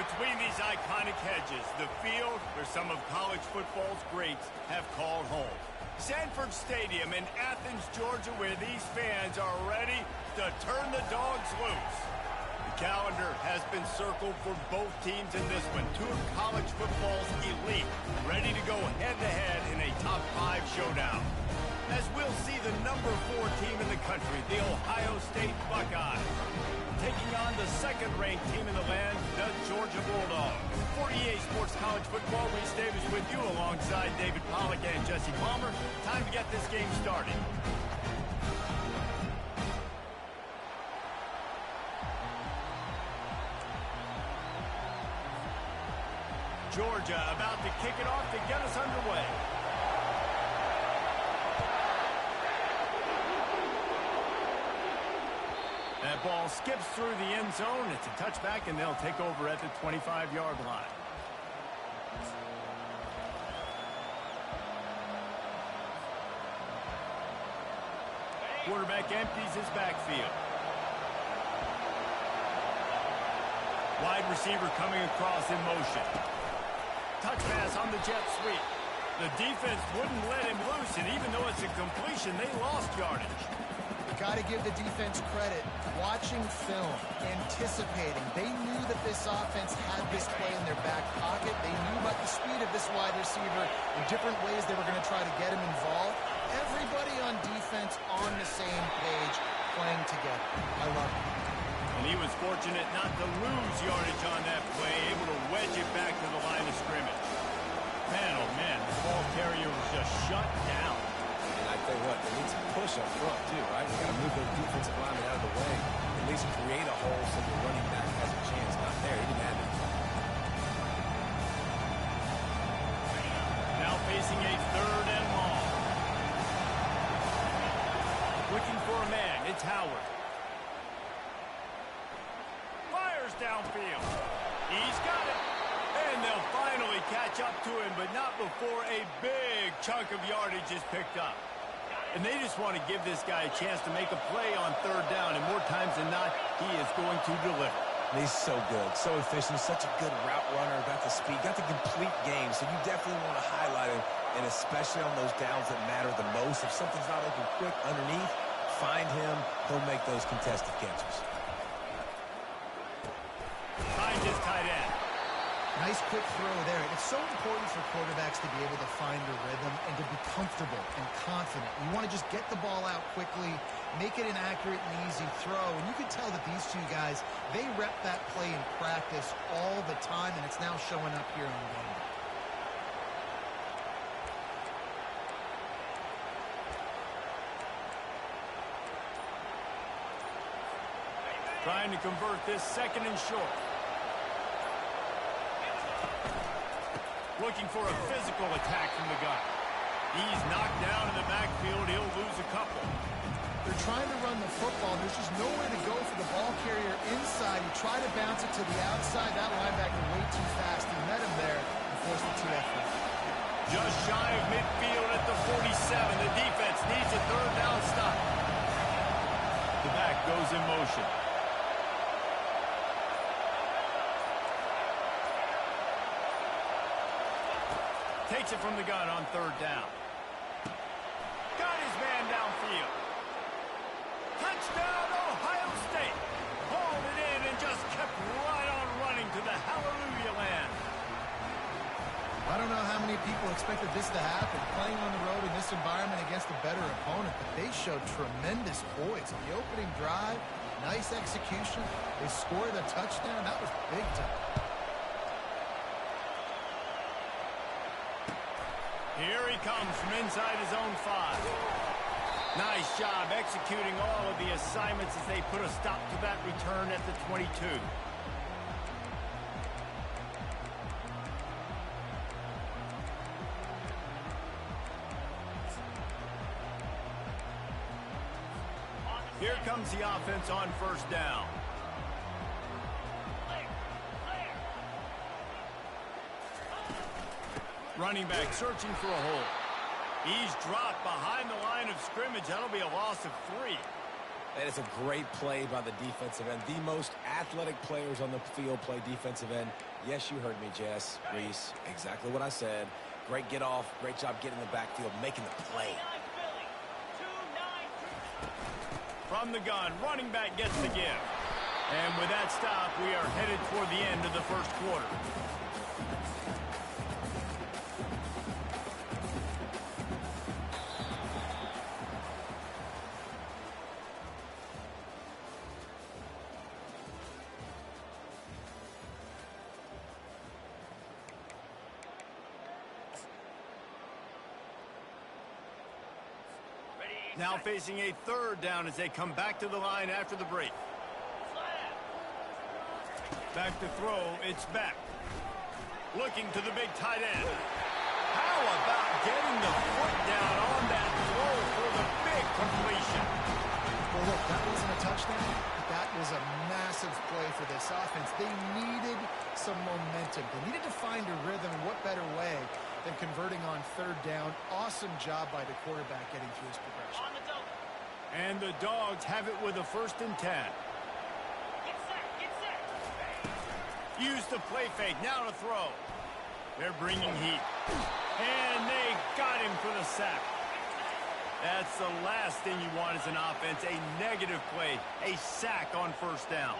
Between these iconic hedges, the field where some of college football's greats have called home. Sanford Stadium in Athens, Georgia, where these fans are ready to turn the dogs loose. The calendar has been circled for both teams in this one. Two of college football's elite, ready to go head-to-head in a top-5 showdown. As we'll see the number 4 team in the country, the Ohio State Buckeyes, taking on the second-ranked team in the land, the Georgia Bulldogs. 48 Sports College Football, Reese Davis with you alongside David Pollack and Jesse Palmer. Time to get this game started. Georgia about to kick it off to get us underway. That ball skips through the end zone. It's a touchback, and they'll take over at the 25-yard line. Quarterback empties his backfield. Wide receiver coming across in motion. Touch pass on the jet sweep. The defense wouldn't let him loose, and even though it's a completion, they lost yardage. Got to give the defense credit. Watching film, anticipating. They knew that this offense had this play in their back pocket. They knew about the speed of this wide receiver and different ways they were going to try to get him involved. Everybody on defense on the same page, playing together. I love it. And he was fortunate not to lose yardage on that play, able to wedge it back to the line of scrimmage. Man, oh man, the ball carrier was just shut down. And I tell you what, they need some push up front too, right? You got to move those defensive linemen out of the way, at least create a hole so the running back has a chance. Not there, he didn't have it. Now facing a 3rd and long. Looking for a man, it's Howard. Fires downfield. He's got it. And they'll finally catch up to him, but not before a big chunk of yardage is picked up. And they just want to give this guy a chance to make a play on 3rd down, and more times than not, he is going to deliver. And he's so good, so efficient, such a good route runner, got the speed, got the complete game, so you definitely want to highlight him, and especially on those downs that matter the most. If something's not open quick underneath, find him, he'll make those contested catches. Finds his tight end. Nice quick throw there. It's so important for quarterbacks to be able to find a rhythm and to be comfortable and confident. You want to just get the ball out quickly, make it an accurate and easy throw. And you can tell that these two guys, they rep that play in practice all the time, and it's now showing up here on game day. Trying to convert this 2nd and short. Looking for a physical attack from the guy. He's knocked down in the backfield. He'll lose a couple. They're trying to run the football. There's just nowhere to go for the ball carrier inside. He tried to bounce it to the outside. That linebacker way too fast. He met him there and forced the 2-F. Just shy of midfield at the 47. The defense needs a 3rd down stop. The back goes in motion. Takes it from the gun on 3rd down. Got his man downfield. Touchdown, Ohio State. Hauled it in and just kept right on running to the hallelujah land. I don't know how many people expected this to happen, playing on the road in this environment against a better opponent, but they showed tremendous poise. On the opening drive, nice execution. They scored a touchdown. That was big time. Here he comes from inside his own 5. Nice job executing all of the assignments as they put a stop to that return at the 22. Here comes the offense on 1st down. Running back searching for a hole. He's dropped behind the line of scrimmage. That'll be a loss of 3. And it's a great play by the defensive end. The most athletic players on the field play defensive end. Yes, you heard me, Jess, Reese. Exactly what I said. Great get off. Great job getting in the backfield, making the play. From the gun, running back gets the give. And with that stop, we are headed toward the end of the first quarter. Now facing a third down as they come back to the line after the break. Back to throw, it's back. Looking to the big tight end. How about getting the foot down on that throw for the big completion? Well, look, that wasn't a touchdown. That was a massive play for this offense. They needed some momentum. They needed to find a rhythm. What better way than converting on third down? Awesome job by the quarterback getting through his progression. And the Dogs have it with a 1st and 10. Use the play fake, now to throw. They're bringing heat. And they got him for the sack. That's the last thing you want as an offense, a negative play, a sack on 1st down.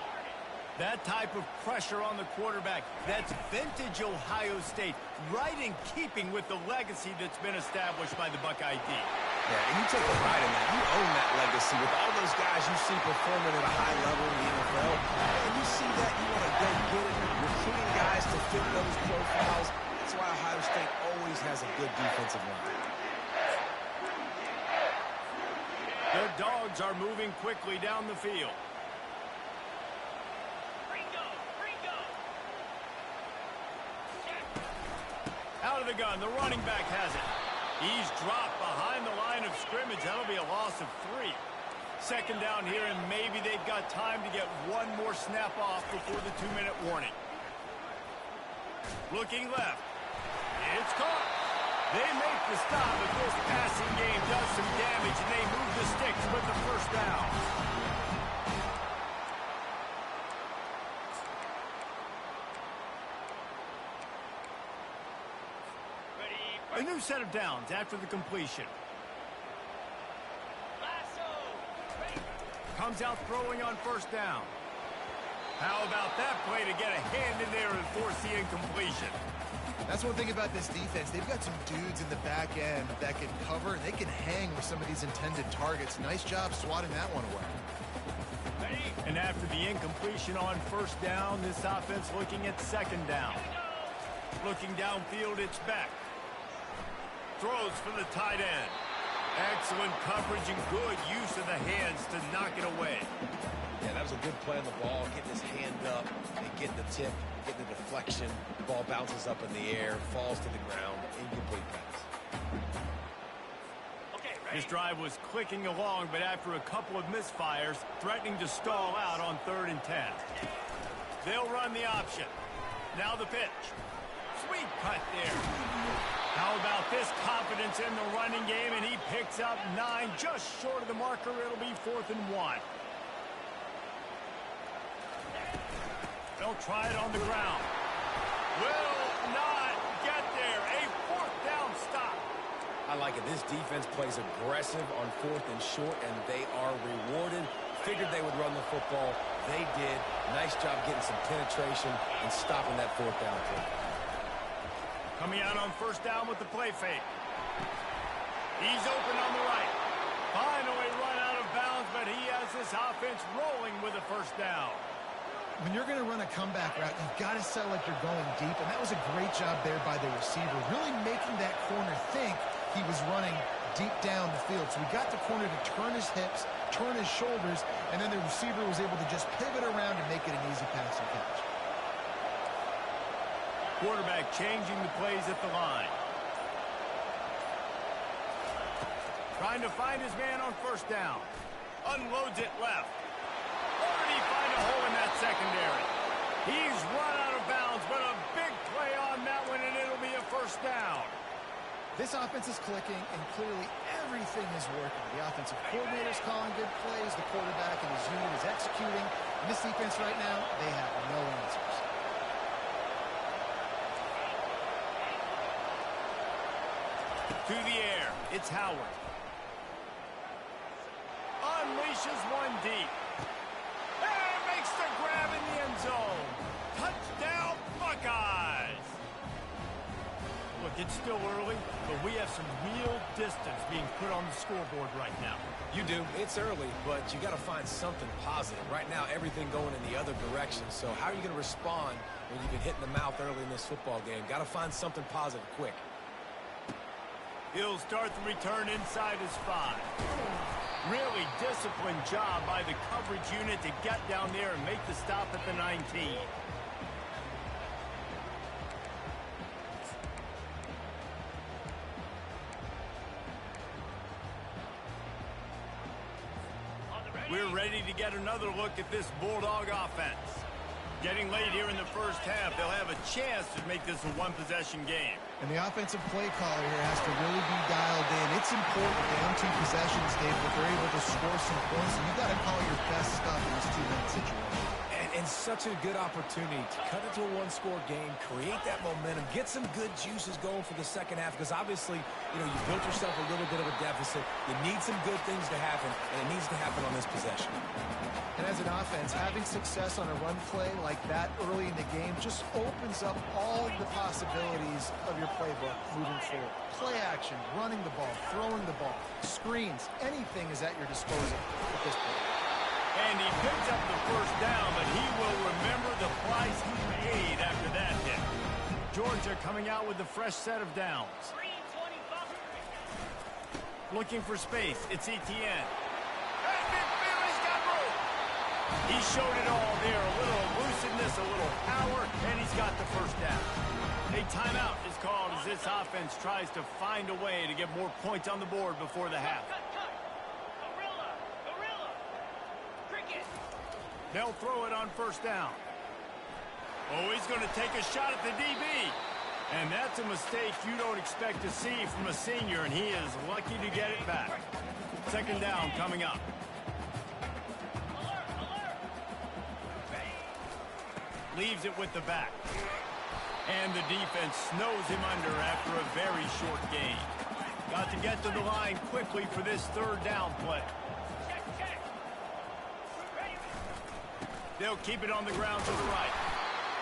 That type of pressure on the quarterback, that's vintage Ohio State, right in keeping with the legacy that's been established by the Buckeye D. Yeah, and you take a pride in that. You own that legacy with all those guys you see performing at a high level in the NFL. And you see that, you want to go get it, recruiting guys to fit those profiles. That's why Ohio State always has a good defensive line. The Dogs are moving quickly down the field. Out of the gun, the running back has it. He's dropped behind the line of scrimmage. That'll be a loss of 3. 2nd down here, and maybe they've got time to get one more snap off before the 2-minute warning. Looking left. It's caught. They make the stop, but this passing game does some damage, and they move the sticks with the 1st down. A new set of downs after the completion. Comes out throwing on 1st down. How about that play to get a hand in there and force the incompletion? That's one thing about this defense. They've got some dudes in the back end that can cover. They can hang with some of these intended targets. Nice job swatting that one away. And after the incompletion on 1st down, this offense looking at 2nd down. Looking downfield, it's back. Throws for the tight end. Excellent coverage and good use of the hands to knock it away. Yeah, that was a good play on the ball, getting his hand up and getting the tip, getting the deflection. The ball bounces up in the air, falls to the ground, incomplete pass. This drive was clicking along, but after a couple of misfires, threatening to stall out on 3rd and 10. They'll run the option. Now the pitch. Sweet cut there. How about this confidence in the running game, and he picks up 9, just short of the marker. It'll be 4th and 1. They'll try it on the ground. Will not get there. A 4th down stop. I like it. This defense plays aggressive on 4th and short, and they are rewarded. Figured they would run the football. They did. Nice job getting some penetration and stopping that 4th down play. Coming out on 1st down with the play fake. He's open on the right. Finally run out of bounds, but he has this offense rolling with a 1st down. When you're going to run a comeback route, you've got to sell like you're going deep, and that was a great job there by the receiver, really making that corner think he was running deep down the field. So we got the corner to turn his hips, turn his shoulders, and then the receiver was able to just pivot around and make it an easy pass and catch. Quarterback changing the plays at the line. Trying to find his man on 1st down. Unloads it left. Or did he find a hole in that secondary? He's run out of bounds, but a big play on that one, and it'll be a 1st down. This offense is clicking, and clearly everything is working. The offensive coordinator's calling good plays. The quarterback and his unit is executing. And this defense right now, they have no answers. To the air, it's Howard. Unleashes one deep. And makes the grab in the end zone. Touchdown, Buckeyes! Look, it's still early, but we have some real distance being put on the scoreboard right now. You do. It's early, but you got to find something positive. Right now, everything going in the other direction. So how are you going to respond when you've been hit in the mouth early in this football game? Got to find something positive quick. He'll start the return inside his 5. Really disciplined job by the coverage unit to get down there and make the stop at the 19. We're ready to get another look at this Bulldog offense. Getting late here in the first half, they'll have a chance to make this a one-possession game. And the offensive play caller here has to really be dialed in. It's important down 2 possessions, Dave, if they're able to score some points. And you got to call your best stuff in this 2-minute situation. And such a good opportunity to cut into a one-score game, create that momentum, get some good juices going for the second half, because obviously, you know, you built yourself a little bit of a deficit. You need some good things to happen, and it needs to happen on this possession. And as an offense, having success on a run play like that early in the game just opens up all the possibilities of your playbook moving forward. Play action, running the ball, throwing the ball, screens, anything is at your disposal at this point. And he picks up the first down, but he will remember the price he paid after that hit. Georgia coming out with a fresh set of downs. Looking for space. It's Etienne. And midfield, he's got room. He showed it all there. A little elusiveness, a little power, and he's got the first down. A timeout is called as this offense tries to find a way to get more points on the board before the half. They'll throw it on first down. Oh, he's going to take a shot at the DB. And that's a mistake you don't expect to see from a senior, and he is lucky to get it back. Second down coming up. Leaves it with the back. And the defense snows him under after a very short gain. Got to get to the line quickly for this third down play. They'll keep it on the ground to the right.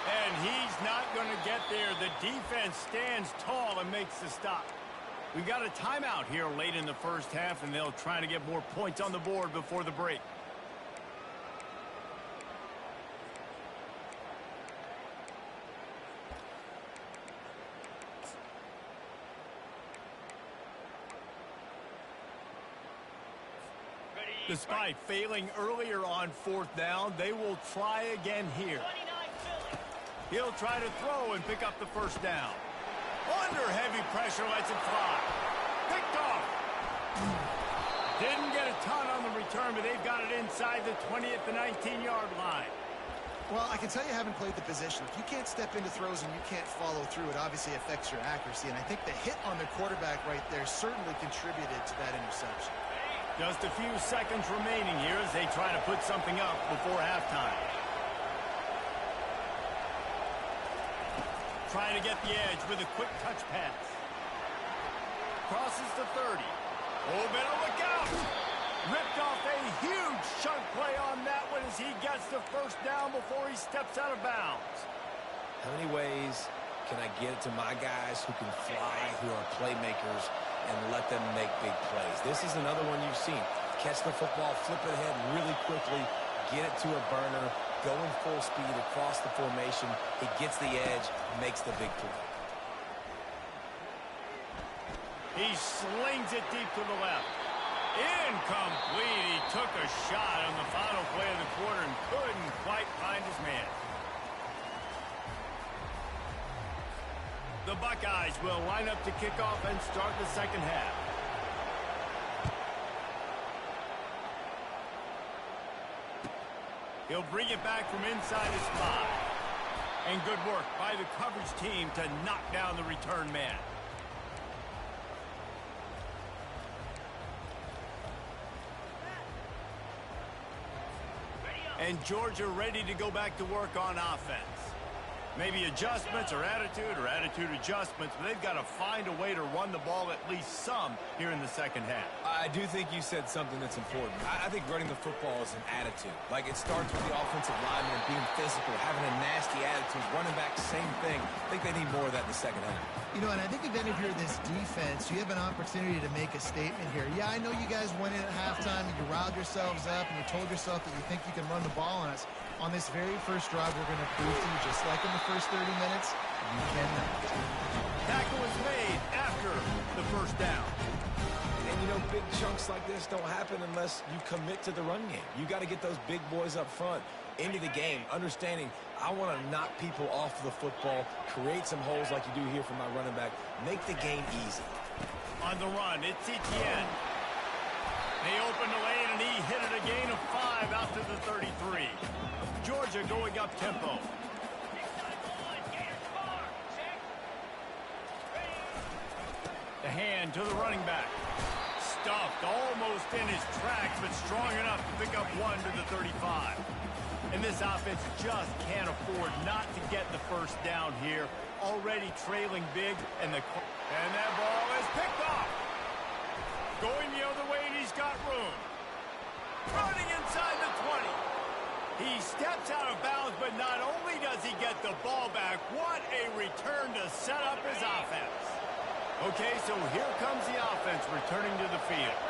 And he's not going to get there. The defense stands tall and makes the stop. We've got a timeout here late in the first half, and they'll try to get more points on the board before the break. Despite failing earlier on fourth down, they will try again here. He'll try to throw and pick up the first down. Under heavy pressure, lets it fly. Picked off. Didn't get a ton on the return, but they've got it inside the 20 at the 19-yard line. Well, I can tell you haven't played the position. If you can't step into throws and you can't follow through, it obviously affects your accuracy. And I think the hit on the quarterback right there certainly contributed to that interception. Just a few seconds remaining here as they try to put something up before halftime. Trying to get the edge with a quick touch pass. Crosses the 30. Oh, better look out! Ripped off a huge chunk play on that one as he gets the first down before he steps out of bounds. How many ways can I get it to my guys who can fly, who are playmakers, and let them make big plays? This is another one you've seen. Catch the football, flip it ahead really quickly, get it to a burner, going full speed across the formation. He gets the edge, makes the big play. He slings it deep to the left. Incomplete. He took a shot on the final play of the quarter and couldn't quite find his man. The Buckeyes will line up to kick off and start the second half. He'll bring it back from inside his 5. And good work by the coverage team to knock down the return man. And Georgia ready to go back to work on offense. Maybe adjustments or attitude adjustments, but they've got to find a way to run the ball at least some here in the second half. I do think you said something that's important. I think running the football is an attitude. Like, it starts with the offensive lineman being physical, having a nasty attitude, running back, same thing. I think they need more of that in the second half. You know, and I think if any of you are this defense, you have an opportunity to make a statement here. Yeah, I know you guys went in at halftime and you riled yourselves up and you told yourself that you think you can run the ball on us. On this very first drive, we're going to prove to you, just like in the first 30 minutes, you cannot. Tackle is made after the first down. And, you know, big chunks like this don't happen unless you commit to the run game. You got to get those big boys up front into the game, understanding I want to knock people off the football, create some holes like you do here for my running back, make the game easy. On the run, it's Etienne. They open the lane, and he hit it a gain of 5 out to the 33. Georgia going up tempo. The hand to the running back. Stuffed almost in his tracks, but strong enough to pick up 1 to the 35. And this offense just can't afford not to get the first down here. Already trailing big, and that ball is picked off. Going the other way, and he's got room. Running inside the 20. He steps out of bounds, but not only does he get the ball back, what a return to set up his offense. Okay, so here comes the offense returning to the field.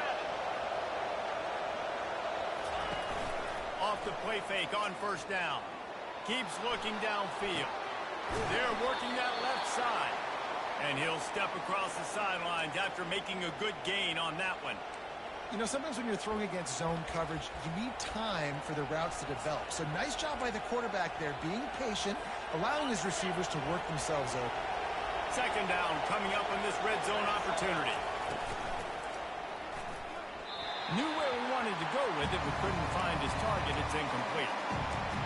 Off the play fake on first down. Keeps looking downfield. They're working that left side. And he'll step across the sidelines after making a good gain on that one. You know, sometimes when you're throwing against zone coverage, you need time for the routes to develop. So nice job by the quarterback there, being patient, allowing his receivers to work themselves open. Second down coming up on this red zone opportunity. Knew where he wanted to go with it, but couldn't find his target. It's incomplete.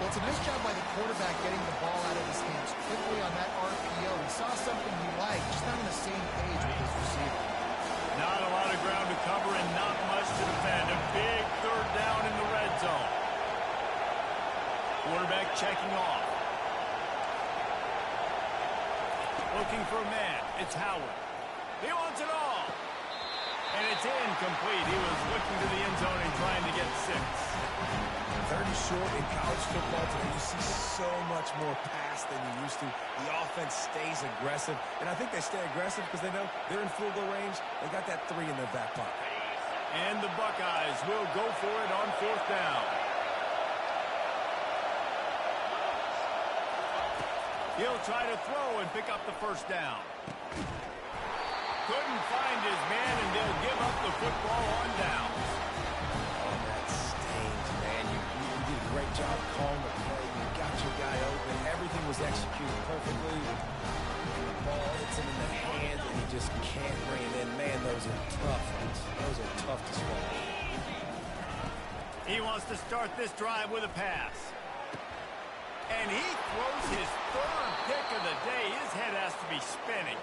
Well, it's a nice job by the quarterback getting the ball out of his hands quickly on that RPO. He saw something he liked, just not on the same page with his receiver. Not a lot of ground to cover and not much to defend. A big third down in the red zone. Quarterback checking off. Looking for a man. It's Howard. He wants it all. And it's incomplete. He was looking to the end zone and trying to get 6. Third and short in college football today. You see so much more pass than you used to. The offense stays aggressive, and I think they stay aggressive because they know they're in field goal range. They got that 3 in their back pocket. And the Buckeyes will go for it on fourth down. He'll try to throw and pick up the first down. Couldn't find his man, and they'll give up the football on downs. Oh, that stings, man. You did a great job calling the play. You got your guy open. Everything was executed perfectly. The ball hits him in the hand, and he just can't bring it in. Man, those are tough ones. Those are tough to swallow. He wants to start this drive with a pass. And he throws his 3rd pick of the day. His head has to be spinning.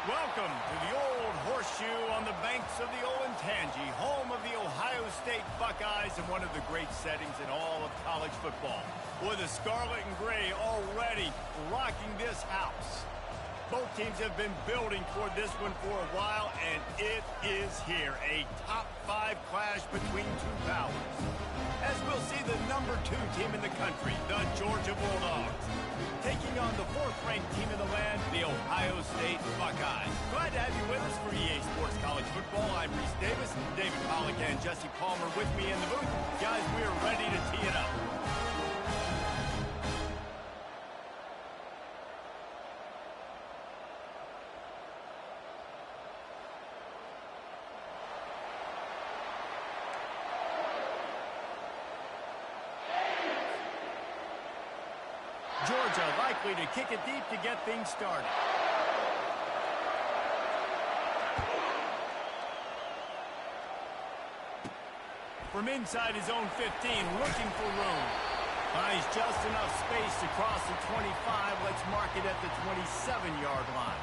Welcome to the Old Horseshoe on the banks of the Olentangy, home of the Ohio State Buckeyes and one of the great settings in all of college football. With the scarlet and gray already rocking this house. Both teams have been building toward this one for a while, and it is here. A top 5 clash between two powers. As we'll see the number 2 team in the country, the Georgia Bulldogs, taking on the 4th-ranked team in the land, the the Ohio State Buckeyes. Glad to have you with us for EA Sports College Football. I'm Reese Davis, David Pollack and Jesse Palmer with me in the booth. Guys, we are ready to tee it up. Georgia likely to kick it deep to get things started. From inside his own 15, looking for room. Finds just enough space to cross the 25. Let's mark it at the 27-yard line.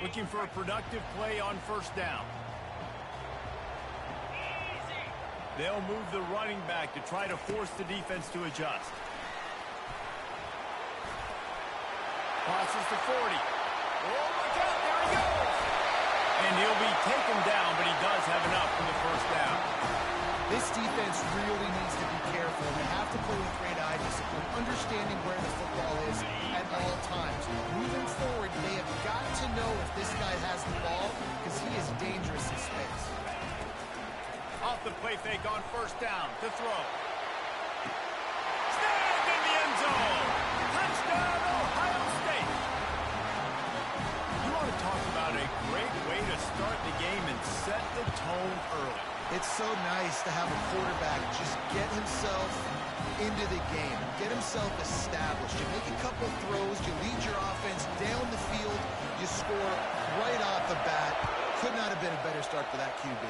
Looking for a productive play on first down. They'll move the running back to try to force the defense to adjust. Passes to 40. Oh, look out, there he goes! And he'll be taken down, but he does have enough for the first down. This defense really needs to be careful. They have to play with great eye discipline, understanding where the football is at all times. Moving forward, they have got to know if this guy has the ball, because he is dangerous in space. Off the play fake on first down to throw. Snagged in the end zone. Touchdown, Ohio State. You want to talk about a great way to start the game and set the tone early. It's so nice to have a quarterback just get himself into the game, get himself established. You make a couple throws, you lead your offense down the field, you score right off the bat. Could not have been a better start for that QB.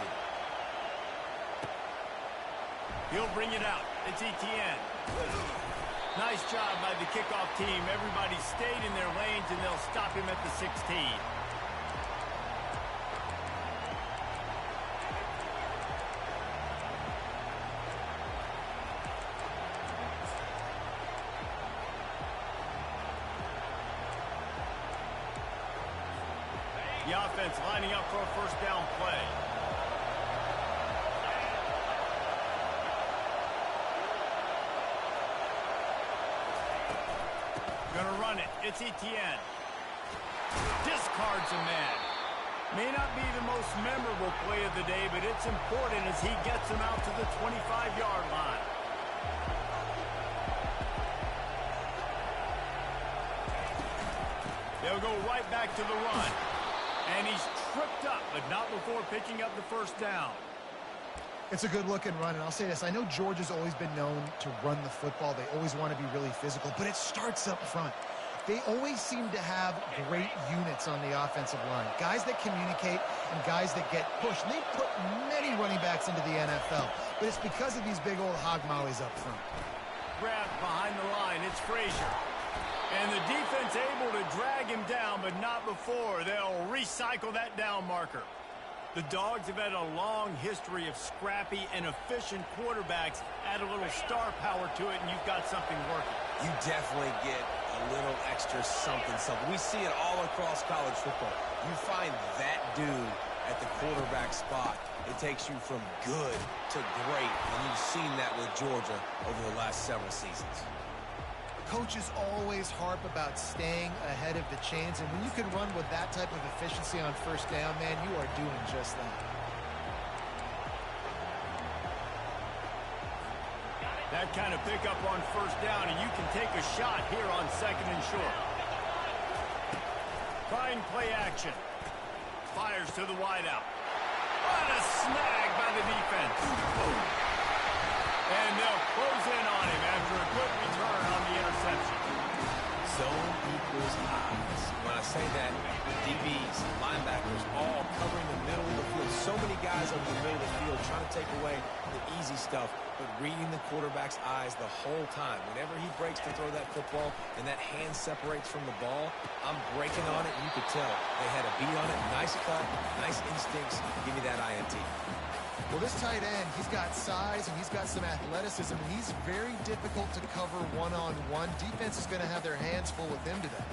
He'll bring it out. It's Etienne. Nice job by the kickoff team. Everybody stayed in their lanes, and they'll stop him at the 16. The offense lining up for a first down play. Gonna run it. It's Etienne. Discards a man. May not be the most memorable play of the day, but it's important as he gets him out to the 25-yard line. They'll go right back to the run. And he's tripped up, but not before picking up the first down. It's a good-looking run, and I'll say this. I know Georgia's always been known to run the football. They always want to be really physical, but it starts up front. They always seem to have great units on the offensive line, guys that communicate and guys that get pushed. And they put many running backs into the NFL, but it's because of these big old hog mollies up front. Grabbed behind the line. It's Frazier. And the defense able to drag him down, but not before. They'll recycle that down marker. The Dogs have had a long history of scrappy and efficient quarterbacks. Add a little star power to it, and you've got something working. You definitely get a little extra something. We see it all across college football. You find that dude at the quarterback spot, it takes you from good to great, and you've seen that with Georgia over the last several seasons. Coaches always harp about staying ahead of the chains, and when you can run with that type of efficiency on first down, man, you are doing just that. That kind of pickup on first down, and you can take a shot here on second and short. Fine play action. Fires to the wideout. What a snag by the defense. And they'll close in on him after a good return on the interception. Zone equals eyes. When I say that, DBs, linebackers, all covering the middle of the field. So many guys over the middle of the field trying to take away the easy stuff, but reading the quarterback's eyes the whole time. Whenever he breaks to throw that football and that hand separates from the ball, I'm breaking on it, and you could tell they had a beat on it. Nice cut, nice instincts. Give me that INT. Well, this tight end, he's got size and he's got some athleticism. He's very difficult to cover one-on-one. Defense is going to have their hands full with him today.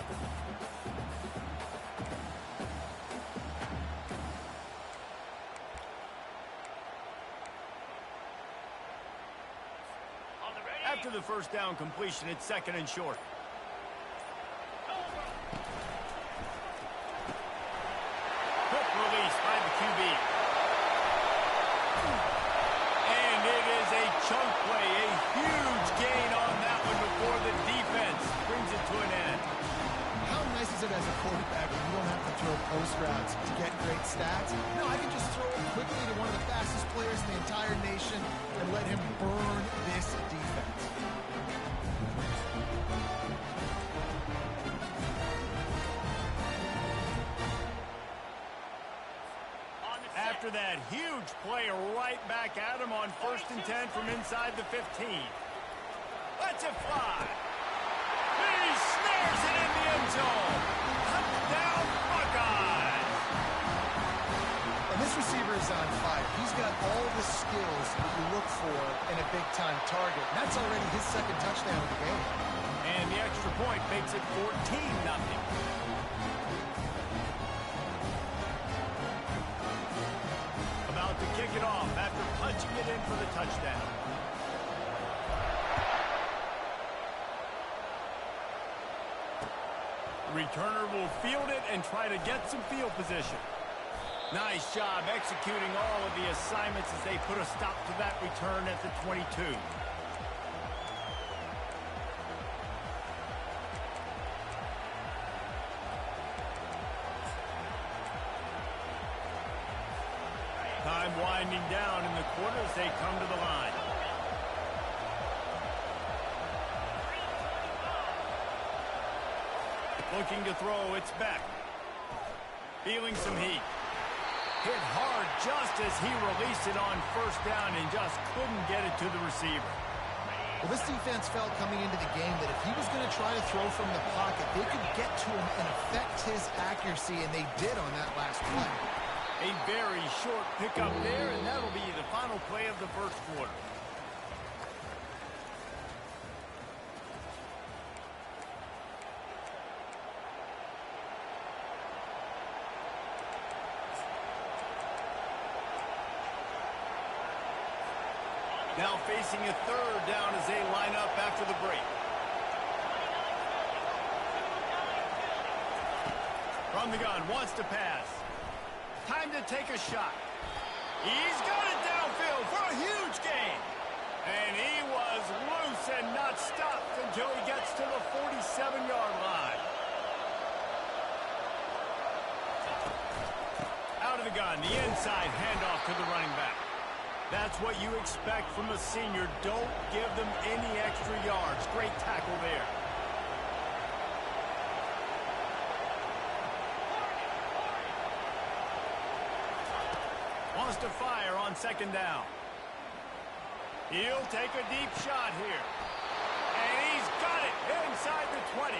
After the first down completion, it's 2nd and short. Quick release by the QB. And it is a chunk play, a huge gain on that one before the defense brings it to an end. How nice is it as a quarterback when you don't have to throw post routes to get great stats? No, I can just throw it quickly to one of the fastest players in the entire nation and let him burn this defense. After that huge play, right back at him on 1st and 10 from inside the 15. Let's it fly. He snares it in the end zone. Touchdown, Buckeyes. And this receiver is on fire. He's got all the skills that you look for in a big-time target. And that's already his 2nd touchdown of the game. And the extra point makes it 14-0. To kick it off after punching it in for the touchdown. Returner will field it and try to get some field position. Nice job executing all of the assignments as they put a stop to that return at the 22. Time winding down in the quarter as they come to the line. Looking to throw, it's Beck. Feeling some heat. Hit hard just as he released it on 1st down and just couldn't get it to the receiver. Well, this defense felt coming into the game that if he was going to try to throw from the pocket, they could get to him and affect his accuracy, and they did on that last play. A very short pickup there, and that'll be the final play of the 1st quarter. Now facing a 3rd down as they line up after the break. From the gun, wants to pass. Time to take a shot. He's got it downfield for a huge gain. And he was loose and not stopped until he gets to the 47-yard line. Out of the gun, the inside handoff to the running back. That's what you expect from a senior. Don't give them any extra yards. Great tackle there. Wants to fire on 2nd down. He'll take a deep shot here. And he's got it inside the 20.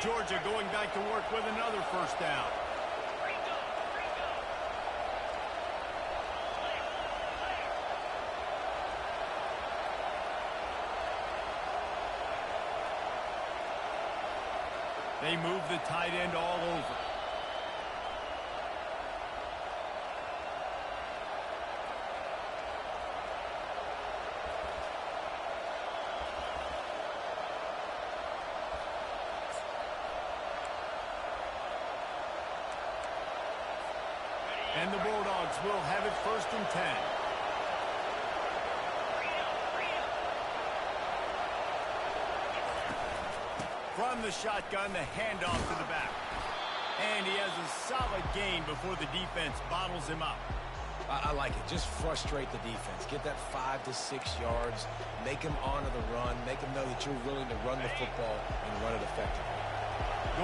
Georgia going back to work with another 1st down. They move the tight end all over. And the Bulldogs will have it 1st and 10. From the shotgun, the handoff to the back. And he has a solid gain before the defense bottles him up. I like it. Just frustrate the defense. Get that 5 to 6 yards. Make them honor the run. Make them know that you're willing to run the football and run it effectively.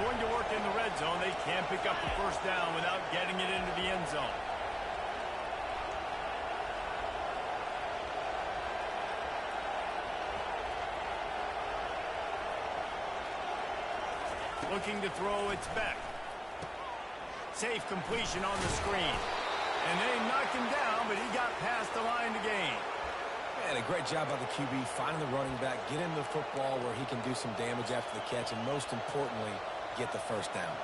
Going to work in the red zone, they can't pick up the 1st down without getting it into the end zone. Looking to throw, it's back. Safe completion on the screen. And they knocked him down, but he got past the line to gain. And a great job by the QB finding the running back, get him the football where he can do some damage after the catch, and most importantly, get the first down.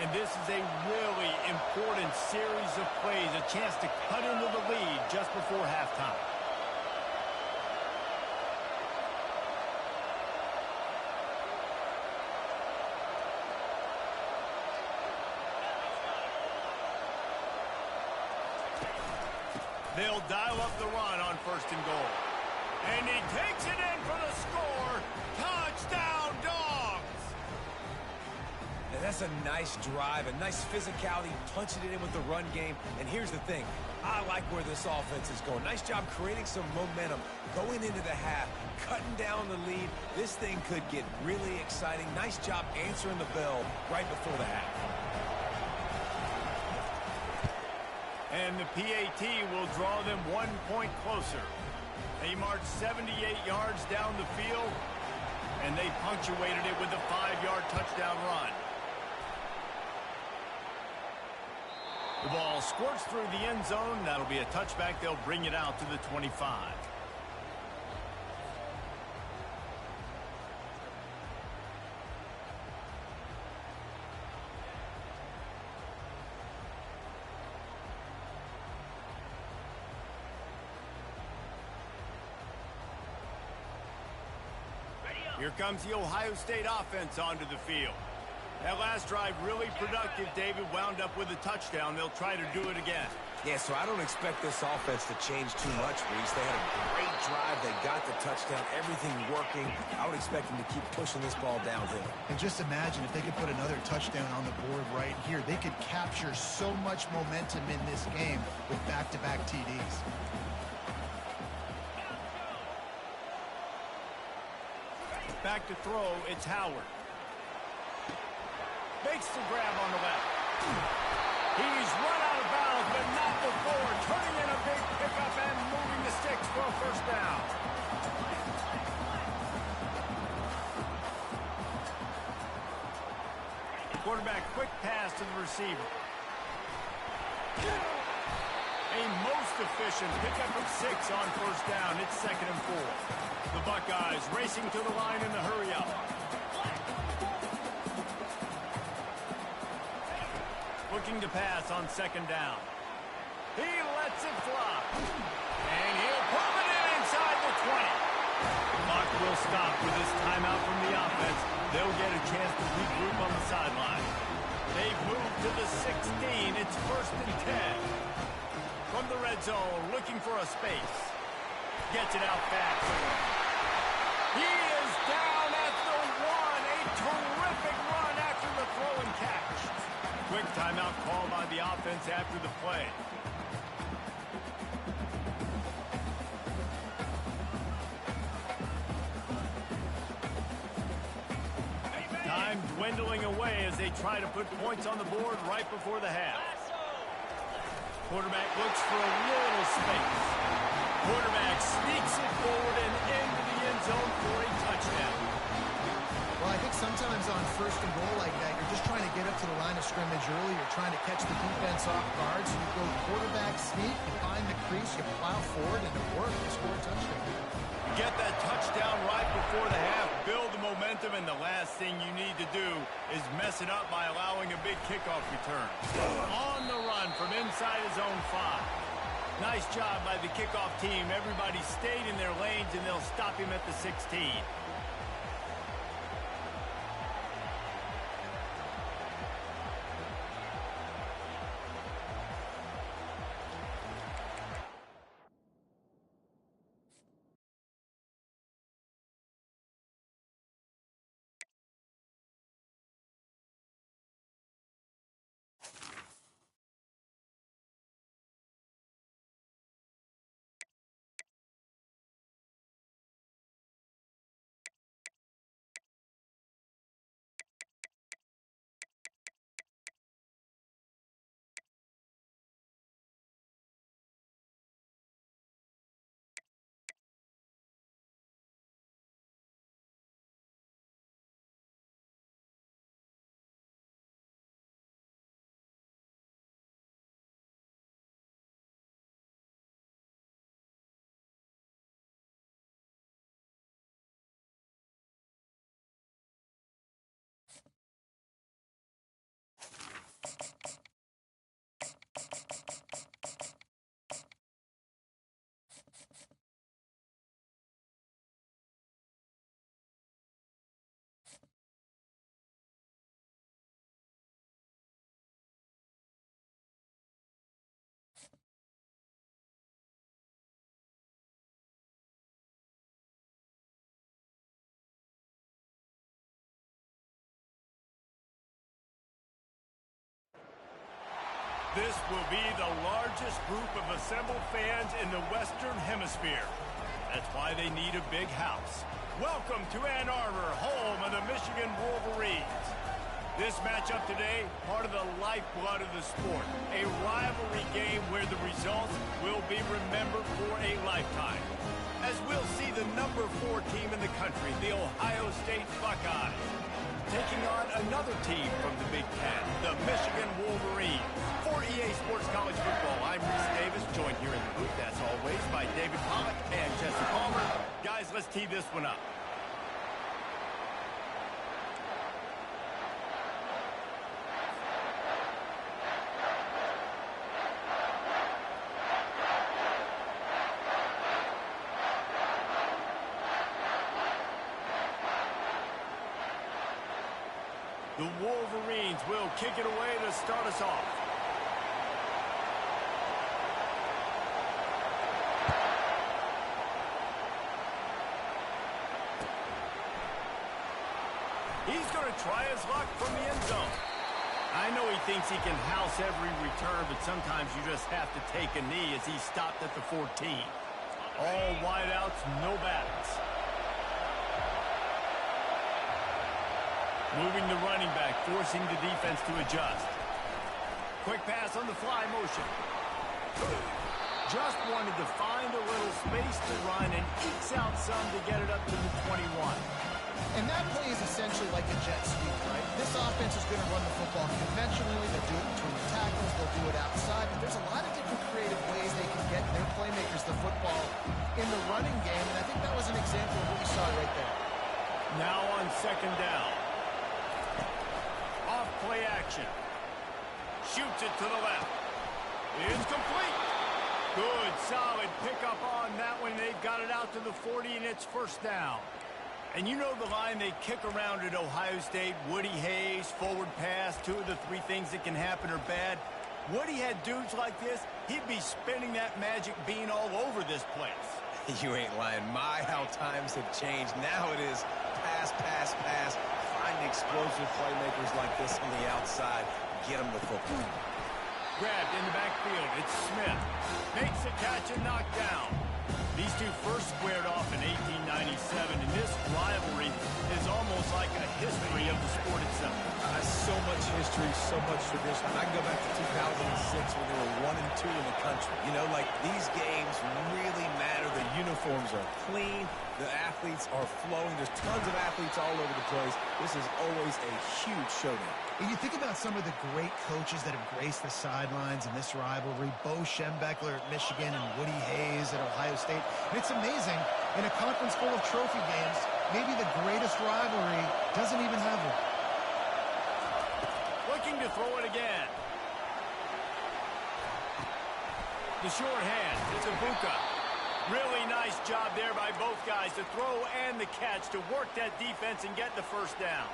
And this is a really important series of plays, a chance to cut into the lead just before halftime. They'll dial up the run on 1st and goal. And he takes it in for the score. Touchdown, Dogs! And that's a nice drive, a nice physicality, punching it in with the run game. And here's the thing. I like where this offense is going. Nice job creating some momentum, going into the half, cutting down the lead. This thing could get really exciting. Nice job answering the bell right before the half. And the PAT will draw them 1 point closer. They marched 78 yards down the field, and they punctuated it with a 5-yard touchdown run. The ball squirts through the end zone. That'll be a touchback. They'll bring it out to the 25. Here comes the Ohio State offense onto the field. That last drive really productive. David wound up with a touchdown. They'll try to do it again. Yeah, so I don't expect this offense to change too much, Reese. They had a great drive. They got the touchdown. Everything working. I would expect them to keep pushing this ball downhill. And just imagine if they could put another touchdown on the board right here. They could capture so much momentum in this game with back-to-back TDs. Back to throw, it's Howard. Makes the grab on the left. He's run out of bounds, but not before. Turning in a big pickup and moving the sticks for a first down. Quarterback, quick pass to the receiver. A most efficient pickup of 6 on first down. It's 2nd and 4. The Buckeyes racing to the line in the hurry-up. Looking to pass on 2nd down. He lets it fly. And he'll pull it in inside the 20. The clock will stop with this timeout from the offense. They'll get a chance to regroup on the sideline. They've moved to the 16. It's 1st and 10. From the red zone, looking for a space. Gets it out fast. He is down at the 1. A terrific run after the throw and catch. Quick timeout called by the offense after the play. Time dwindling away as they try to put points on the board right before the half. Quarterback looks for a little space. Quarterback sneaks it forward and into the end zone for a touchdown. Well, I think sometimes on 1st and goal like that, you're just trying to get up to the line of scrimmage early. You're trying to catch the defense off guard. So you go quarterback sneak, you find the crease, you plow forward, and it worked. You score a touchdown. Get that touchdown right before the half, build the momentum, and the last thing you need to do is mess it up by allowing a big kickoff return. On the run from inside his own 5. Nice job by the kickoff team. Everybody stayed in their lanes, and they'll stop him at the 16. This will be the largest group of assembled fans in the Western Hemisphere. That's why they need a big house. Welcome to Ann Arbor, home of the Michigan Wolverines. This matchup today, part of the lifeblood of the sport. A rivalry game where the results will be remembered for a lifetime. As we'll see the number 4 team in the country, the Ohio State Buckeyes, taking on another team from the Big Ten, the Michigan Wolverines. For EA Sports College Football, I'm Reese Davis, joined here in the booth, as always, by David Pollack and Jesse Palmer. Guys, let's tee this one up. The Wolverines will kick it away to start us off. He's going to try his luck from the end zone. I know he thinks he can house every return, but sometimes you just have to take a knee as he stopped at the 14. All wideouts, no backs. Moving the running back, forcing the defense to adjust. Quick pass on the fly motion. Just wanted to find a little space to run and ekes out some to get it up to the 21. And that play is essentially like a jet sweep, right? This offense is going to run the football conventionally. They'll do it between the tackles. They'll do it outside. But there's a lot of different creative ways they can get their playmakers the football in the running game. And I think that was an example of what we saw right there. Now on second down. Off play action. Shoots it to the left. It's complete. Good, solid pickup on that one. They've got it out to the 40, and it's first down. And you know the line they kick around at Ohio State, Woody Hayes, forward pass, 2 of the 3 things that can happen are bad. Woody had dudes like this, he'd be spinning that magic bean all over this place. You ain't lying. My, how times have changed. Now it is pass, pass, pass. Find explosive playmakers like this on the outside. Get them the football. Grabbed in the backfield. It's Smith. Makes the catch and knocked down. These two first squared off in 1897, and this rivalry is almost like a history of the sport itself. So much history, so much tradition. I can go back to 2006 when they were 1 and 2 in the country. You know, like, these games really matter. The uniforms are clean. The athletes are flowing. There's tons of athletes all over the place. This is always a huge showdown. And you think about some of the great coaches that have graced the sidelines in this rivalry. Bo Schembechler at Michigan and Woody Hayes at Ohio State. And it's amazing, in a conference full of trophy games, maybe the greatest rivalry doesn't even have one. Looking to throw it again. The short hand. It's Ibuka. Really nice job there by both guys to throw and the catch to work that defense and get the first down.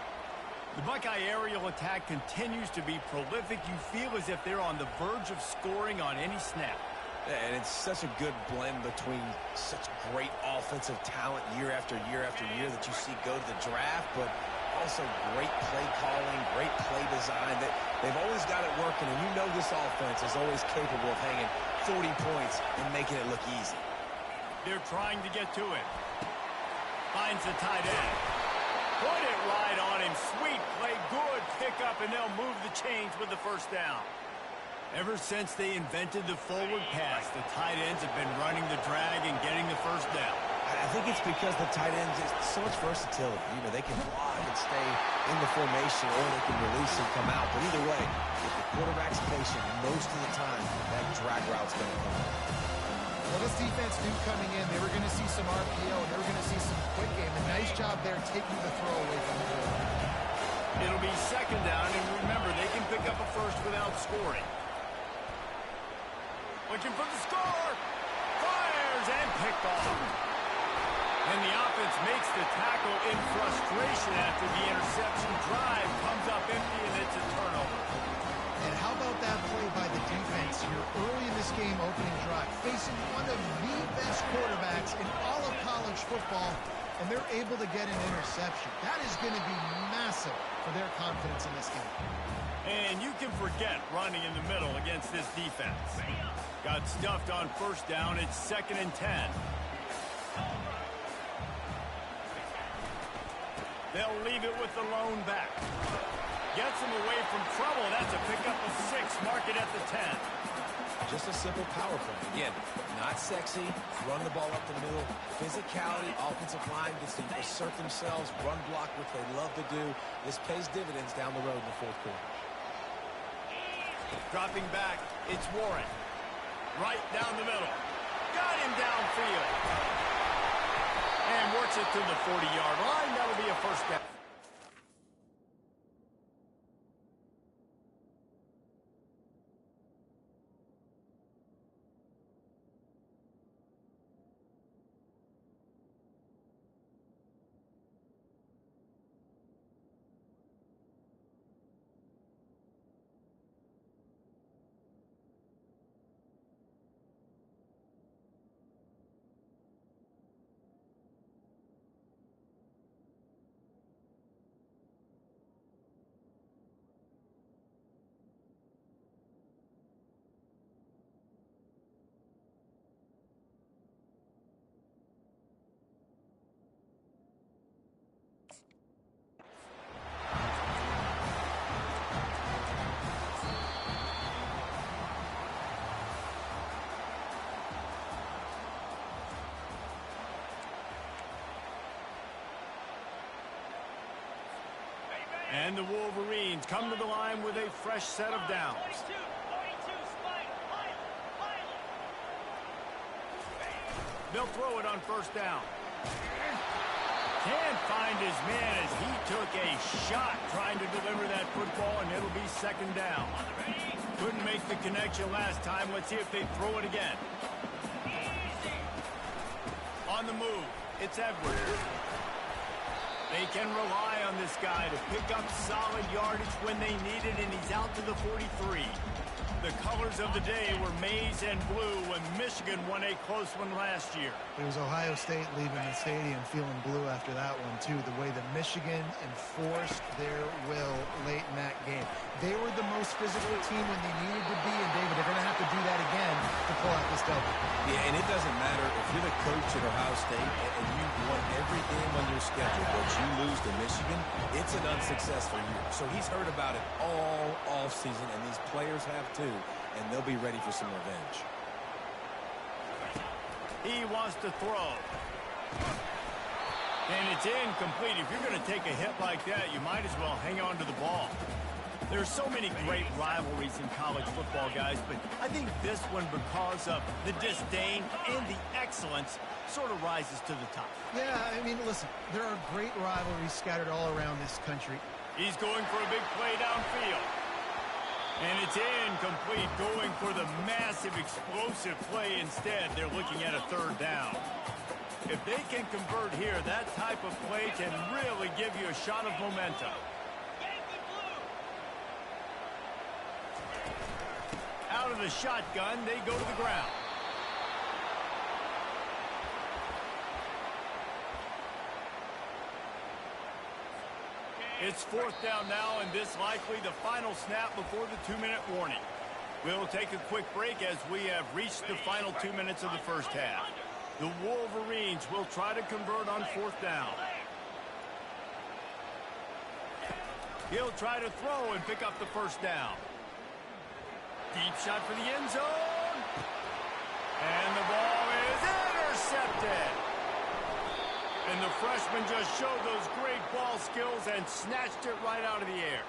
The Buckeye aerial attack continues to be prolific. You feel as if they're on the verge of scoring on any snap. Yeah, and it's such a good blend between such great offensive talent year after year after year that you see go to the draft, but also great play calling, great play design. They've always got it working, and you know this offense is always capable of hanging 40 points and making it look easy. They're trying to get to it. Finds the tight end. Put it right on him. Sweet play, good pickup, and they'll move the chains with the first down. Ever since they invented the forward pass, the tight ends have been running the drag and getting the first down. I think it's because the tight ends is so much versatility. You know, they can block and stay in the formation, or they can release and come out. But either way, if the quarterback's patient, most of the time, that drag route's going to come out. Well, this defense knew coming in they were going to see some RPO, and they were going to see some quick game. A nice job there taking the throw away from the goal. It'll be second down, and remember, they can pick up a first without scoring. Looking for the score. Fires and picked off. And the offense makes the tackle in frustration after the interception. Drive comes up empty, and it's a turnover. And how about that play by the defense here early in this game opening drive, facing one of the best quarterbacks in all of college football. and they're able to get an interception. That is going to be massive for their confidence in this game. And you can forget running in the middle against this defense. Got stuffed on first down. It's 2nd and 10. They'll leave it with the lone back. Gets him away from trouble. That's a pickup of 6. Mark it at the 10. Just a simple power play. Again, not sexy, run the ball up the middle, physicality, offensive line gets to assert themselves, run block, which they love to do. This pays dividends down the road in the 4th quarter. Dropping back, it's Warren. Right down the middle. Got him downfield. And works it to the 40-yard line. That'll be a first down. And the Wolverines come to the line with a fresh set of downs. They'll throw it on first down. Can't find his man as he took a shot trying to deliver that football, and it'll be 2nd down. Couldn't make the connection last time. Let's see if they throw it again. On the move, it's Edwards. They can rely on this guy to pick up solid yardage when they need it, and he's out to the 43. The colors of the day were maize and blue when Michigan won a close one last year. It was Ohio State leaving the stadium feeling blue after that one, too. The way that Michigan enforced their will late in that game. They were the most physical team when they needed to be, and David, they're going to have to do that again to pull out this W. Yeah, and it doesn't matter if you're the coach at Ohio State and you've won every game on your schedule, but you lose to Michigan, it's an unsuccessful year. So he's heard about it all offseason, and these players have too, and they'll be ready for some revenge. He wants to throw. And it's incomplete. If you're going to take a hit like that, you might as well hang on to the ball. There's so many great rivalries in college football, guys, but I think this one, because of the disdain and the excellence, sort of rises to the top. Yeah, I mean, listen, there are great rivalries scattered all around this country. He's going for a big play downfield. And it's incomplete, going for the massive explosive play instead. They're looking at a 3rd down. If they can convert here, that type of play can really give you a shot of momentum. Out of the shotgun, they go to the ground. It's 4th down now, and this likely the final snap before the 2-minute warning. We'll take a quick break as we have reached the final 2 minutes of the first half. The Wolverines will try to convert on 4th down. He'll try to throw and pick up the first down. Deep shot for the end zone. And the ball is intercepted. And the freshman just showed those great ball skills and snatched it right out of the air.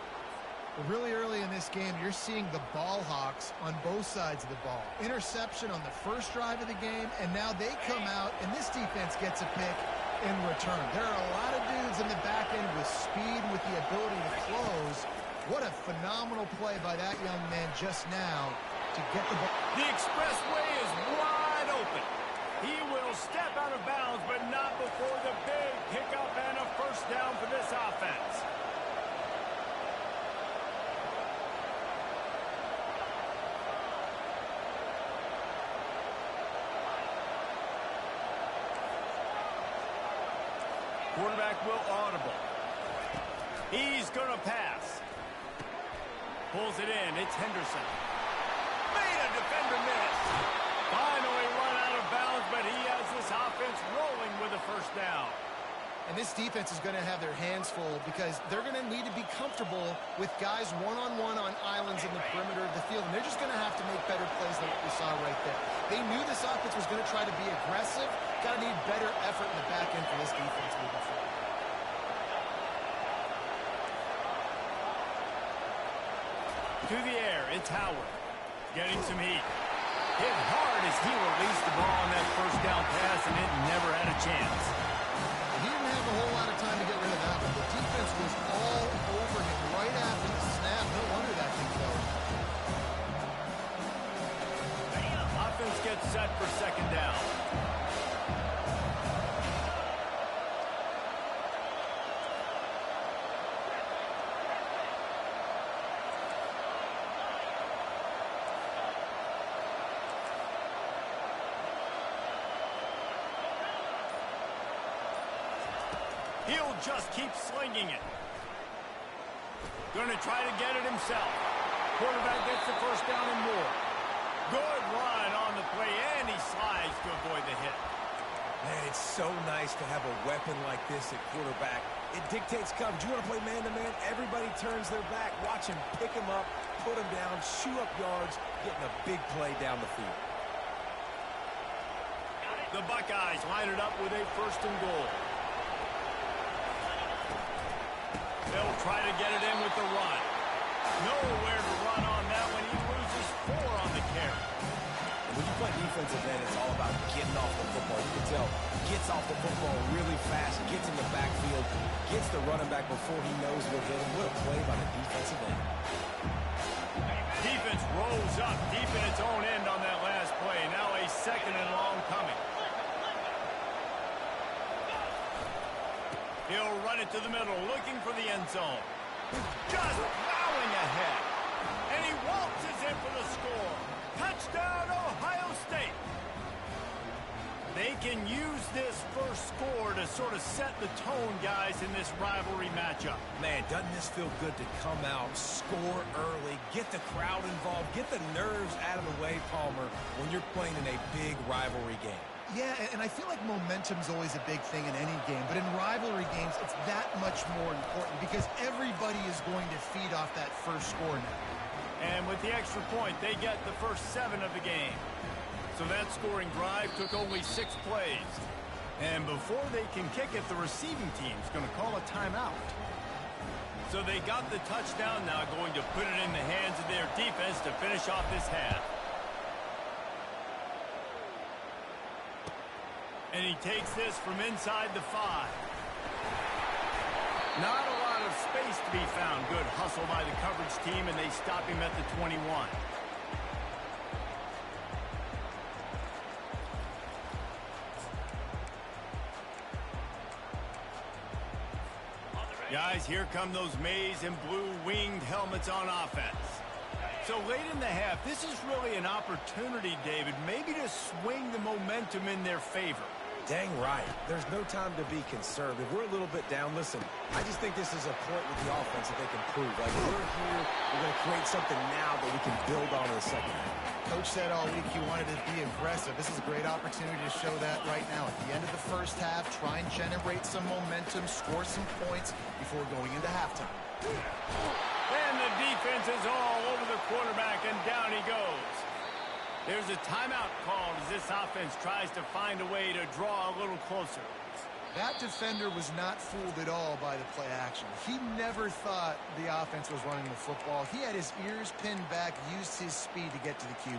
Really early in this game, you're seeing the ball hawks on both sides of the ball. Interception on the first drive of the game, and now they come out, and this defense gets a pick in return. There are a lot of dudes in the back end with speed, with the ability to close. What a phenomenal play by that young man just now to get the ball. The expressway is wide open. He will step out of bounds, but not before the big pickup and a first down for this offense. Quarterback will audible. He's going to pass. Pulls it in. It's Henderson. Made a defender miss. Finally run out of bounds, but he has this offense rolling with a first down. And this defense is going to have their hands full because they're going to need to be comfortable with guys one-on-one on islands in the perimeter of the field. And they're just going to have to make better plays than what we saw right there. They knew this offense was going to try to be aggressive. Got to need better effort in the back end for this defense moving forward. To the air, it's Howard. Getting some heat. Hit hard as he released the ball on that first down pass, and it never had a chance. He didn't have a whole lot of time to get rid of that one. The defense was all over him right after the snap. No wonder that thing fell. Offense gets set for second down. He'll just keep slinging it. Going to try to get it himself. Quarterback gets the first down and more. Good run on the play, and he slides to avoid the hit. Man, it's so nice to have a weapon like this at quarterback. It dictates coverage. You want to play man-to-man? Everybody turns their back. Watch him pick him up, put him down, shoot up yards, getting a big play down the field. The Buckeyes line it up with a first and goal. They'll try to get it in with the run. Nowhere to run on that one. He loses 4 on the carry. When you play defensive end, it's all about getting off the football. You can tell, gets off the football really fast, gets in the backfield, gets the running back before he knows what hit him. What a play by the defensive end. Defense rolls up deep in its own end on that last play. Now a second and long coming. He'll run it to the middle, looking for the end zone. Just plowing ahead. And he waltzes in for the score. Touchdown, Ohio State. They can use this first score to sort of set the tone, guys, in this rivalry matchup. Man, doesn't this feel good to come out, score early, get the crowd involved, get the nerves out of the way, Palmer, when you're playing in a big rivalry game. Yeah, and I feel like momentum's always a big thing in any game, but in rivalry games, it's that much more important because everybody is going to feed off that first score now. And with the extra point, they get the first 7 of the game. So that scoring drive took only 6 plays. And before they can kick it, the receiving team's going to call a timeout. So they got the touchdown now, going to put it in the hands of their defense to finish off this half. And he takes this from inside the 5. Not a lot of space to be found. Good hustle by the coverage team, and they stop him at the 21. Guys, here come those maize and blue winged helmets on offense. So late in the half, this is really an opportunity, David, maybe to swing the momentum in their favor. Dang right. There's no time to be concerned. If we're a little bit down, listen, I just think this is a point with the offense that they can prove. Like, we're here, we're going to create something now that we can build on in the second half. Coach said all week he wanted to be aggressive. This is a great opportunity to show that right now. At the end of the first half, try and generate some momentum, score some points before going into halftime. And the defense is all over the quarterback, and down he goes. There's a timeout called as this offense tries to find a way to draw a little closer. That defender was not fooled at all by the play action. He never thought the offense was running the football. He had his ears pinned back, used his speed to get to the QB.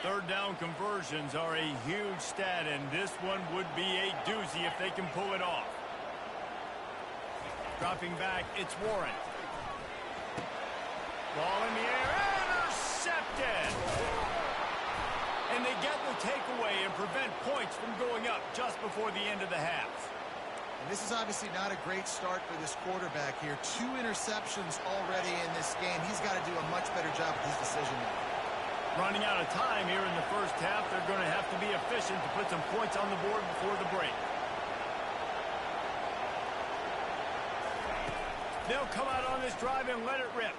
Third down conversions are a huge stat, and this one would be a doozy if they can pull it off. Dropping back, it's Warren. Ball in the air, intercepted! And they get the takeaway and prevent points from going up just before the end of the half. And this is obviously not a great start for this quarterback here. 2 interceptions already in this game. He's got to do a much better job with his decision making. Running out of time here in the first half, they're going to have to be efficient to put some points on the board before the break. They'll come out on this drive and let it rip.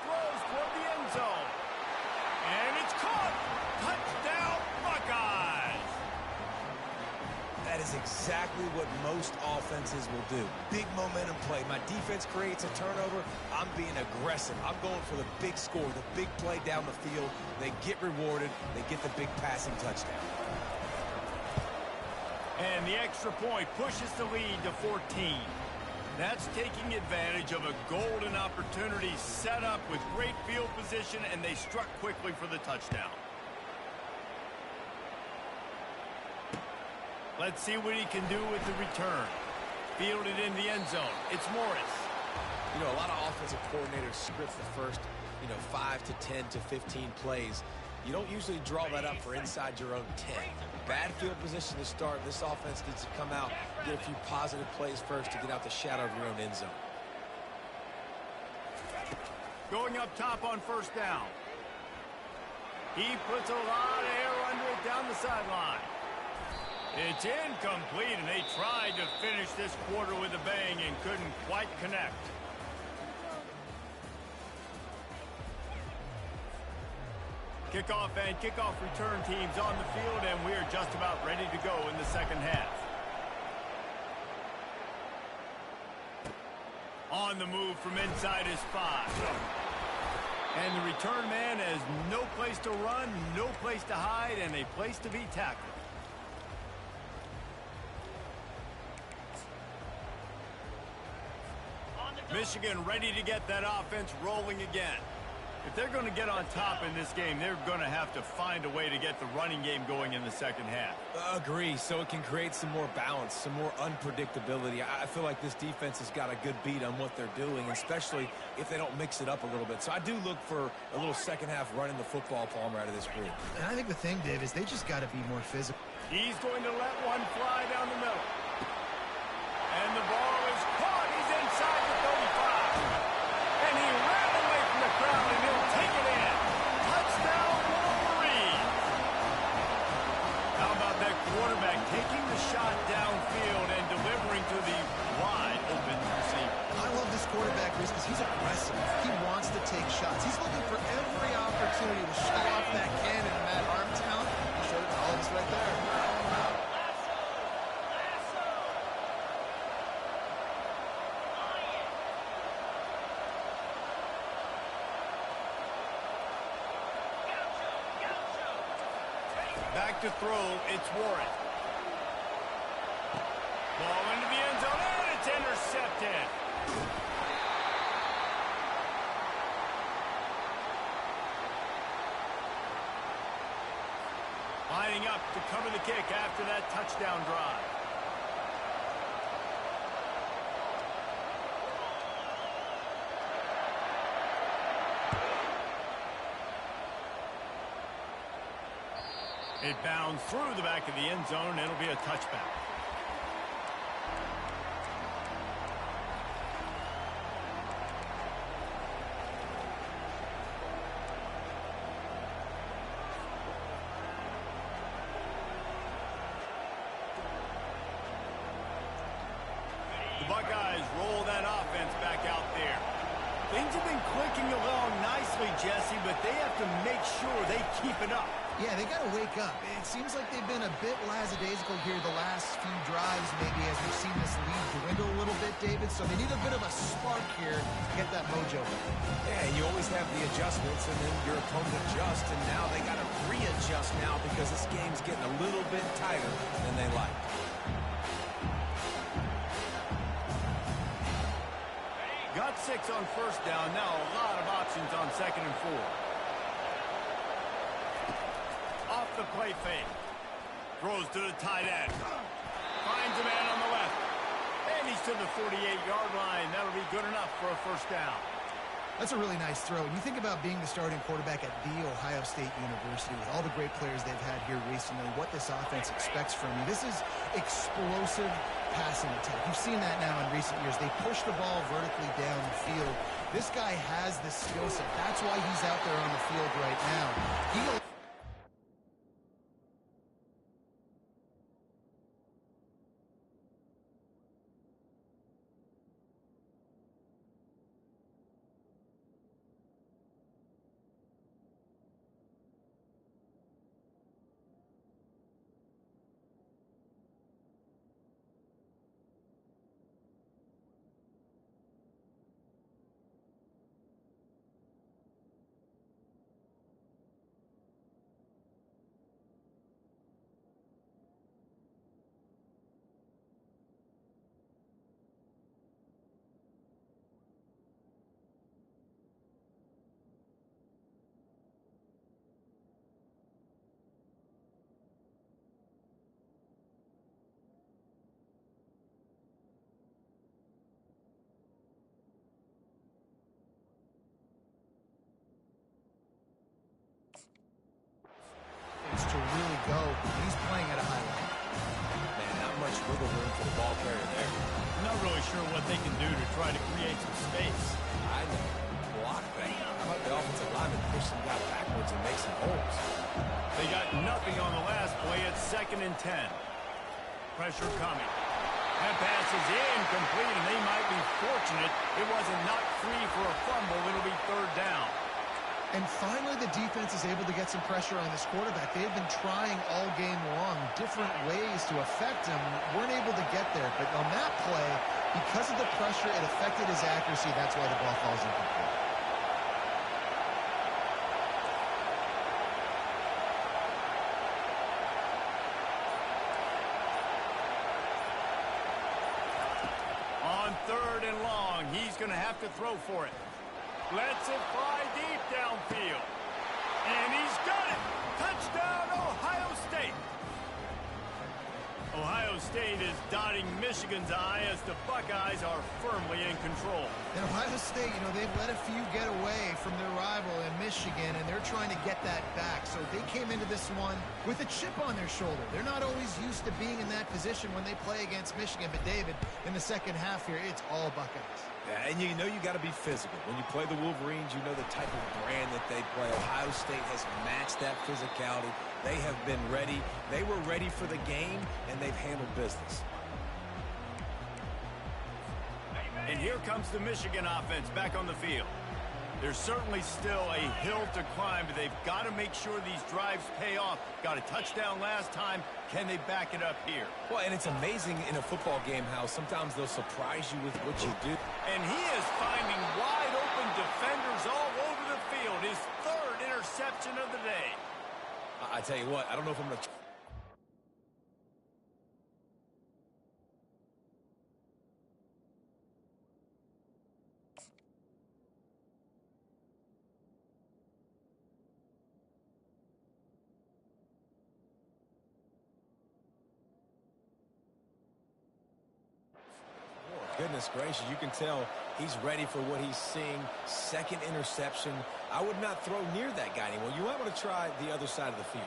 Throws toward the end zone. And it's caught. Touchdown, Buckeyes. That is exactly what most offenses will do. Big momentum play. My defense creates a turnover. I'm being aggressive. I'm going for the big score, the big play down the field. They get rewarded. They get the big passing touchdown. And the extra point pushes the lead to 14. That's taking advantage of a golden opportunity set up with great field position, and they struck quickly for the touchdown. Let's see what he can do with the return. Fielded in the end zone. It's Morris. You know, a lot of offensive coordinators script the first, 5 to 10 to 15 plays. You don't usually draw that up for inside your own 10. Bad field position to start. This offense needs to come out, get a few positive plays first to get out the shadow of your own end zone. Going up top on first down. He puts a lot of air under it down the sideline. It's incomplete, and they tried to finish this quarter with a bang and couldn't quite connect. Kickoff and kickoff return teams on the field, and we're just about ready to go in the second half. On the move from inside his 5. And the return man has no place to run, no place to hide, and a place to be tackled. Michigan ready to get that offense rolling again. If they're going to get on top in this game, they're going to have to find a way to get the running game going in the second half. Agree, so it can create some more balance, some more unpredictability. I feel like this defense has got a good beat on what they're doing, especially if they don't mix it up a little bit. So I do look for a little second half running the football, Palmer, out of this group. And I think the thing, Dave, is they just got to be more physical. He's going to let one fly down the middle. And the ball is caught. He's inside the 35. And he ran away from the crowd, and he'll take it in. Touchdown, Wolverine. How about that quarterback taking the shot downfield and delivering to the wide open receiver? I love this quarterback, Reese, because he's aggressive. He wants to take shots. He's looking for every opportunity to show off that cannon and that arm talent. He showed it to all of us right there. Back to throw, it's Warren. Ball into the end zone, and it's intercepted. Lining up to cover the kick after that touchdown drive. It bounds through the back of the end zone, and it'll be a touchback. The Buckeyes roll that offense back out there. Things have been clicking along nicely, Jesse, but they have to make sure they keep it up. Yeah, they got to wake up. It seems like they've been a bit lackadaisical here the last few drives, maybe, as we've seen this lead dwindle a little bit, David. So they need a bit of a spark here to get that mojo. Yeah, you always have the adjustments, and then your opponent adjusts, and now they got to readjust now because this game's getting a little bit tighter than they like. Got 6 on first down. Now a lot of options on 2nd and 4. Off the play fake. Throws to the tight end. Finds a man on the left. And he's to the 48-yard line. That'll be good enough for a first down. That's a really nice throw. And you think about being the starting quarterback at The Ohio State University with all the great players they've had here recently, what this offense expects from you. This is explosive passing attack. You've seen that now in recent years. They push the ball vertically down the field. This guy has the skill set. That's why he's out there on the field right now. He to really go. He's playing at a high level. Man, not much wiggle room for the ball carrier there. I'm not really sure what they can do to try to create some space. I know. Block that. How about the offensive lineman push some guy backwards and make some holes? They got nothing on the last play. It's 2nd and 10. Pressure coming. That pass is incomplete, and they might be fortunate it wasn't knocked free for a fumble. It'll be 3rd down. And finally, the defense is able to get some pressure on this quarterback. They've been trying all game long different ways to affect him. Weren't able to get there. But on that play, because of the pressure, it affected his accuracy. That's why the ball falls incomplete. On 3rd and long, he's going to have to throw for it. Lets it fly deep downfield. And he's got it! Touchdown, Ohio State! Ohio State is dotting Michigan's eye as the Buckeyes are firmly in control. And Ohio State, they've let a few get away from their rival in Michigan, and they're trying to get that back. So they came into this one with a chip on their shoulder. They're not always used to being in that position when they play against Michigan. But, David, in the second half here, it's all Buckeyes. Yeah, and you know you got to be physical. When you play the Wolverines, you know the type of brand that they play. Ohio State has matched that physicality. They have been ready. They were ready for the game, and they've handled business. And here comes the Michigan offense back on the field. There's certainly still a hill to climb, but they've got to make sure these drives pay off. Got a touchdown last time. Can they back it up here? Well, and it's amazing in a football game how sometimes they'll surprise you with what you do. And he is finding wide open defenders all over the field. His 3rd interception of the day. I tell you what, I don't know if I'm going to... Goodness gracious, you can tell he's ready for what he's seeing. 2nd interception. I would not throw near that guy anymore. You might want to try the other side of the field.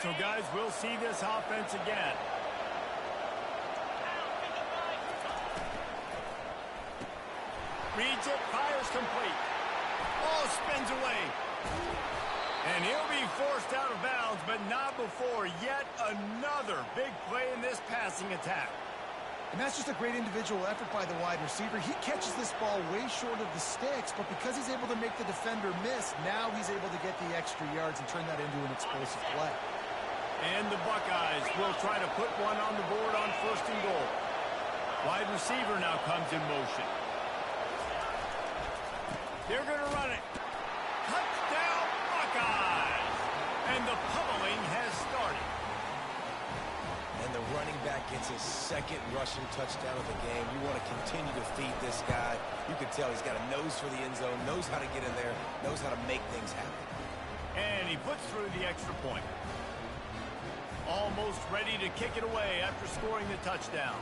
So, guys, we'll see this offense again. Reads it, fires complete. Ball spins away. And he'll be forced out of bounds, but not before yet another big play in this passing attack. And that's just a great individual effort by the wide receiver. He catches this ball way short of the sticks, but because he's able to make the defender miss, now he's able to get the extra yards and turn that into an explosive play. And the Buckeyes will try to put one on the board on 1st and goal. Wide receiver now comes in motion. They're going to run it. Touchdown, Buckeyes! And the pummeling has started. And the running back gets his 2nd rushing touchdown of the game. You want to continue to feed this guy. You can tell he's got a nose for the end zone, knows how to get in there, knows how to make things happen. And he puts through the extra point. Almost ready to kick it away after scoring the touchdown.